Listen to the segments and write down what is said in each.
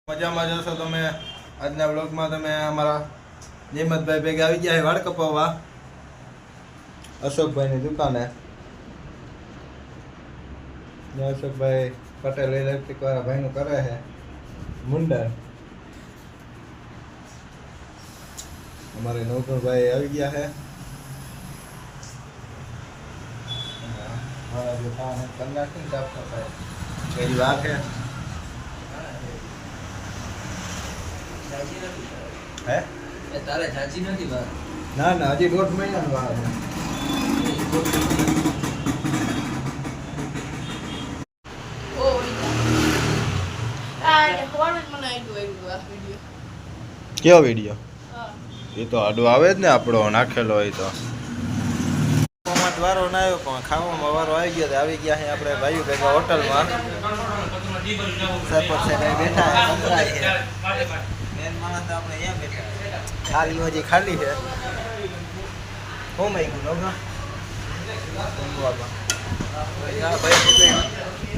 મજામાં જશો તમે આજના બ્લોગમાં તમે અમારા નિયમતભાઈ ભેગા આવી ગયા છે વાળ કપાવવા અશોકભાઈની દુકાને. અશોકભાઈ પટેલ ઇલેક્ટ્રિક વાળા ભાઈનું કરે છે મુંડન. અમારે નવકરભાઈ આવી ગયા છે. કલાકની સાફ સફાઈ એની વાત છે. હે તારે જાજી નથી વાર? ના ના, હજી 1.5 મહિનાનો વાર છે. કેવો વિડીયો? એ તો આડો આવે જ ને, આપણો નાખેલો હોય તો. વારો ના આવ્યો પણ ખાવામાં વારો આવી ગયો. આવી ગયા છે આપણે ભાઈઓ ભેગા હોટલમાં. સરપંચ સાહેબ બેઠા છે, સંભળાય છે. મેન માણસ તો આપણે અહીંયા બેઠા. થાળી હજી ખાલી છે. હું માંગ્યું લોગા?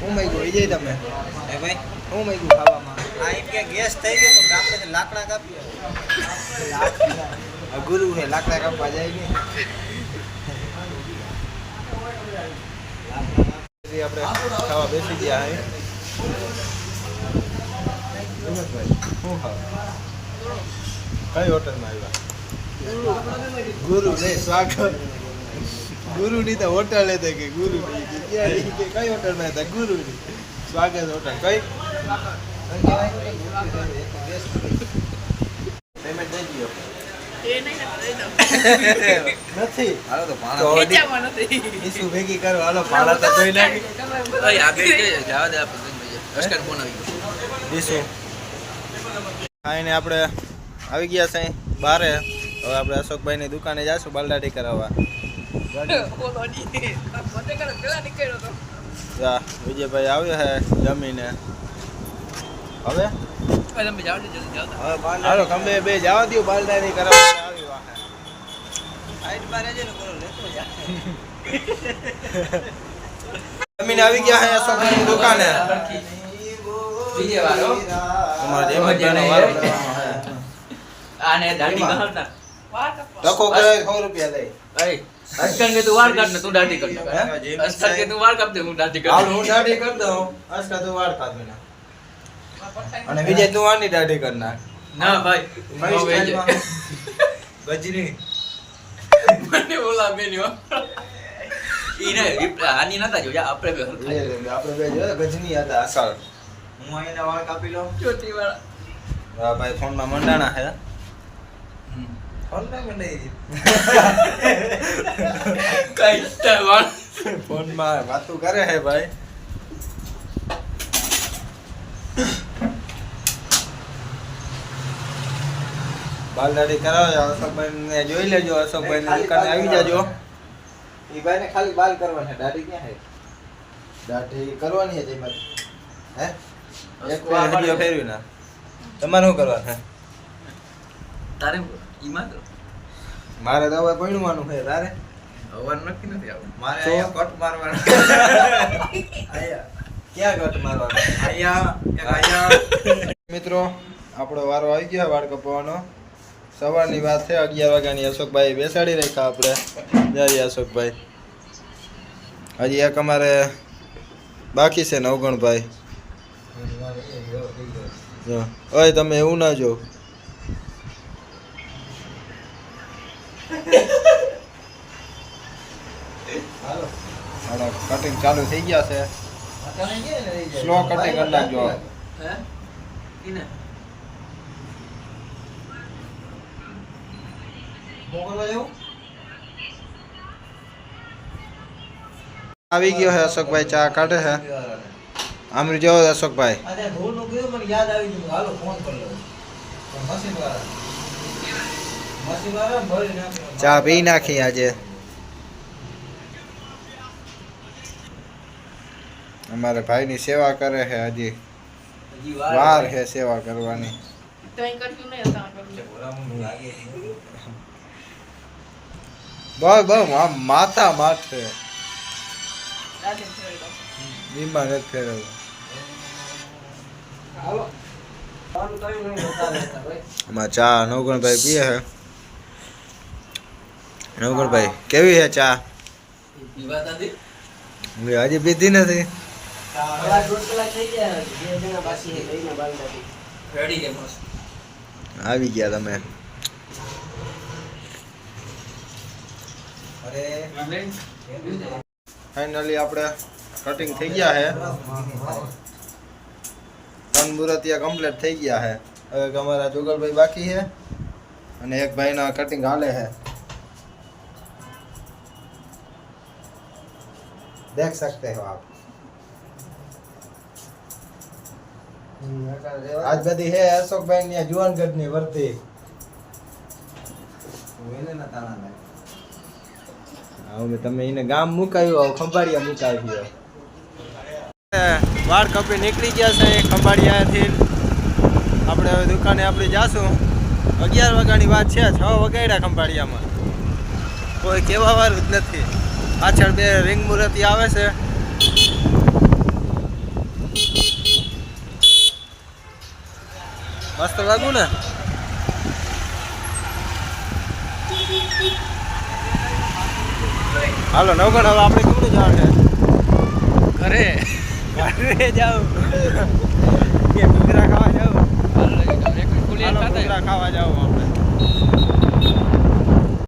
હું માંગ્યું વિજય તમે? હે ભાઈ હું માંગ્યું ખાવામાં? આ એમ કે ગેસ થઈ ગયો તો ગામડે લાકડા કાપીએ. ગુરુ છે, લાકડા કાપવા જાય ને. આપણે ખાવા બેસી ગયા હે. શું ખાવા? કઈ હોટલમાં આવ્યા? ગુરુ નહીં, સ્વાગત. ગુરુ ની તો હોટલ હતી કે ગુરુ ની કઈ હોટલમાં હતા? ગુરુ ની સ્વાગત હોટલ. કઈ પેમેન્ટ દઈ દો. નથી હાલો તો પાણા ઈસુ ભેગી કરો. હાલો પાણા તો જોઈ નાખી. ઓય આગળ કે જવા દે આપણે અસ્કર ફોન આવી ગયો. ઈસુ આઈને આપણે આવી ગયા છે બારે. હવે આપણે અશોકભાઈ ની દુકાને જાશું બાલદાટી કરાવવા. વિજયભાઈ આવ્યો છે જમીને. હવે હાલો તમે બે જવા દો બાલદાટી કરાવવા. જમીન આવી ગયા છે અશોકભાઈની દુકાને. ટકો કરે 100 રૂપિયા દે. અસ્કર કે તું વાળ કાઢ ને તું દાઢી કર. અસ્કર કે તું વાળ કાપ દે હું દાઢી કર. હાલ હું દાઢી કર દઉં. અસ્કર તું વાળ કાઢ ના. અને વિજય તું આની દાઢી કર નાખ. ના ભાઈ ગજની મને બોલા મેન્યો ઈને આની નતા જો આપણે બે ગજની હતા અસલ. હું અહીંના વાળ કાપી લઉં. ચોટી વાળા હા ભાઈ ફોનમાં મંડાણા છે. ફોનમાં મંડાઈ કઈ વાળ ફોનમાં વાતું કરે છે ભાઈ. બાલદાડી કરાવે. અશોકભાઈ ને જોઈ લેજો. અશોકભાઈ ની દુકાને આવી જાજો. ઈ ભાઈ ને ખાલી બાલ કરવાના છે. દાઢી ક્યાં છે? દાઢી કરવાની છે તેમાં. હે એક વિડિયો ફેરવી ના. તમારે શું કરવાનું છે? તારે ઈમાં તો મારે તો હવે પૈણવાનું છે. તારે અવાર નક્કી નથી આવું. મારે અહીંયા કટ મારવાનો. આયા ક્યાં કટ મારવાનો? આયા મિત્રો આપણો વારો આવી ગયો વાળ કપાવવાનો. સવારની વાત છે 11 વાગ્યાની. અશોકભાઈ બેસાડી રાખ્યા આપણે. જય અશોકભાઈ. હજી એક અમારે બાકી છે નવગણભાઈ. ઓય તમે એવું ના જો. હાલો કટિંગ ચાલુ થઈ ગયા છે. સ્લો કટિંગ કરી નાખજો. હે ઈને આવી ગયો છે અશોકભાઈ. ચા કાઢે છે. આમરી જો અશોકભાઈ ચા પી નાખી આજે. અમારે ભાઈની સેવા કરે છે. હજી વાર છે સેવા કરવાની. બસ માથા માથે બીમાર જ ફેરવ. આમાં ચા નવગણભાઈ પીએ છે. નવગણભાઈ કેવી છે ચા? હજી પીધી નથી. આવી ગયા તમે. ફાઇનલી આપણે કટિંગ થઈ ગયા છે. 3 મુરતિયા કમ્પ્લીટ થઈ ગયા છે. હવે અમારા જુગલભાઈ બાકી છે અને એક ભાઈના કટિંગ હાલે છે. देख सकते हो आप. आज बधी है अशोक भाई ने जुवानगढ़ ની વર્તી. હવે તમે એને ગામ મુકાવ્યું, ખંભાળિયા મુકાવ્યું. વાળ કપી નીકળી ગયા છે ખંભાળિયાથી. આપણે હવે દુકાને આપણે જાશું. 11 વાગ્યાની વાત છે, 6 વાગ્યા ખંભાળિયામાં. કોઈ કહેવા વાળું જ નથી. પાછળ 2 રિંગ મૂર્તિ આવે છે. મસ્ત લાગુ ને. હાલો નવગણ, હવે આપણે કેમનું જવાનું છે? ઘરે જાવ કે કુતરા ખાવા જાવ? ખાવા જાવ આપણે.